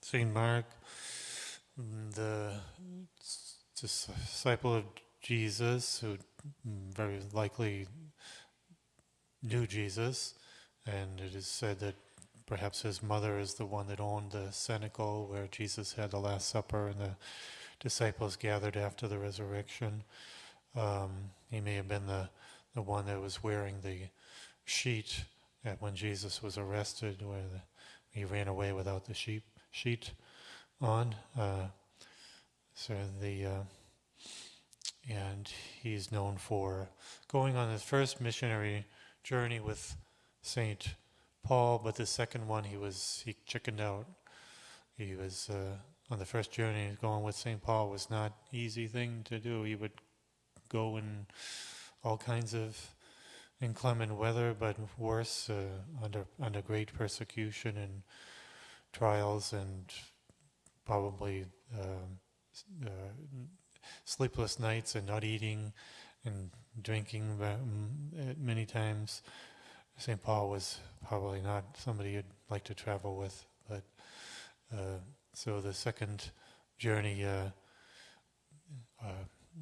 Saint Mark, the disciple of Jesus, who very likely knew Jesus, and it is said that perhaps his mother is the one that owned the cenacle where Jesus had the Last Supper and the disciples gathered after the resurrection. He may have been the one that was wearing the sheet when Jesus was arrested, where he ran away without the sheet on. And he's known for going on his first missionary journey with Saint Paul, but the second one he chickened out. He was on the first journey going with Saint Paul was not an easy thing to do. He would go in all kinds of inclement weather, but worse, under great persecution and trials, and probably sleepless nights and not eating and drinking many times. St. Paul was probably not somebody you'd like to travel with, but so the second journey,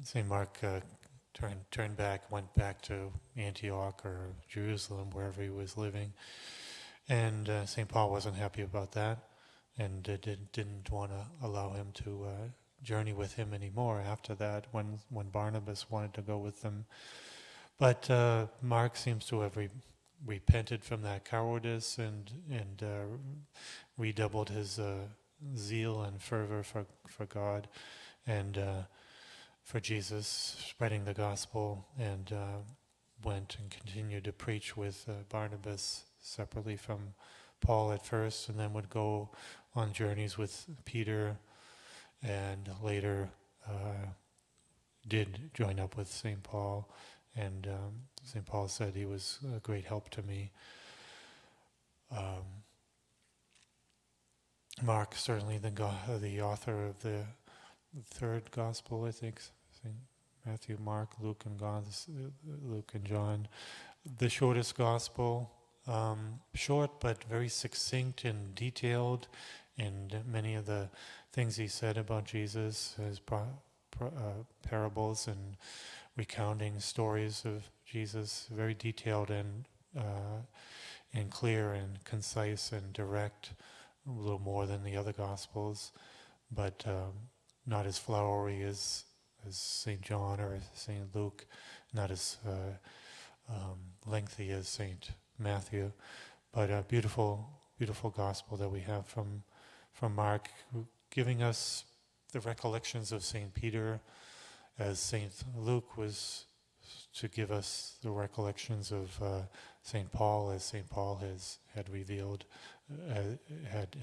St. Mark turned back, went back to Antioch or Jerusalem, wherever he was living, and St. Paul wasn't happy about that, and didn't want to allow him to journey with him anymore after that, when Barnabas wanted to go with them. But Mark seems to have repented from that cowardice and redoubled his zeal and fervor for God and for Jesus, spreading the gospel, and went and continued to preach with Barnabas separately from Paul at first, and then would go on journeys with Peter, and later did join up with St. Paul, and St. Paul said he was a great help to me. Mark, certainly the author of the third gospel, I think, St. Matthew, Mark, Luke, and John. The shortest gospel, short but very succinct and detailed, and many of the things he said about Jesus, his parables and recounting stories of Jesus, very detailed and clear and concise and direct, a little more than the other Gospels, but not as flowery as St. John or St. Luke, not as lengthy as St. Matthew, but a beautiful Gospel that we have from Mark, giving us the recollections of St. Peter, as St. Luke was to give us the recollections of St. Paul, as St. Paul had revealed, had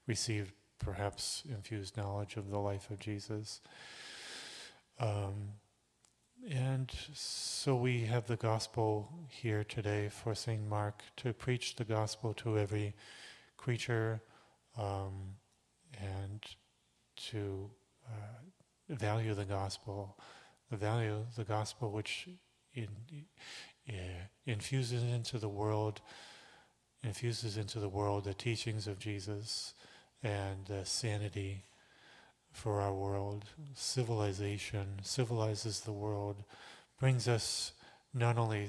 received perhaps infused knowledge of the life of Jesus. And so we have the gospel here today for St. Mark to preach the gospel to every creature, and to value the gospel which infuses into the world the teachings of Jesus and sanity for our world. Civilizes the world, brings us not only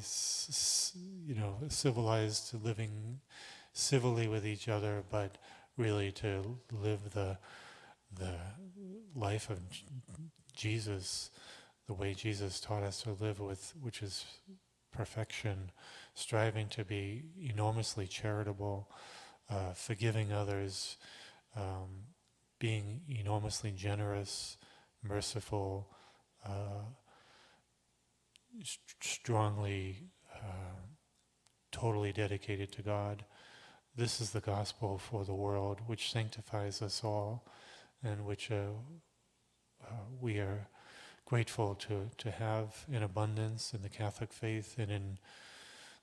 civilized to living civilly with each other, but really to live the life of Jesus, the way Jesus taught us to live, which is perfection, striving to be enormously charitable, forgiving others, being enormously generous, merciful, strongly, totally dedicated to God. This is the gospel for the world, which sanctifies us all, and which we are grateful to have in abundance in the Catholic faith and in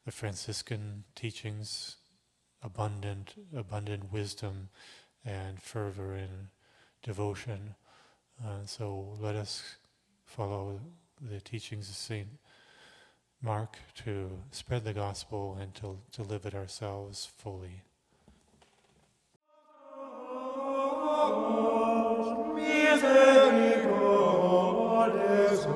the Franciscan teachings, abundant wisdom and fervor and devotion. So let us follow the teachings of St. Mark to spread the gospel and to live it ourselves fully. misericordes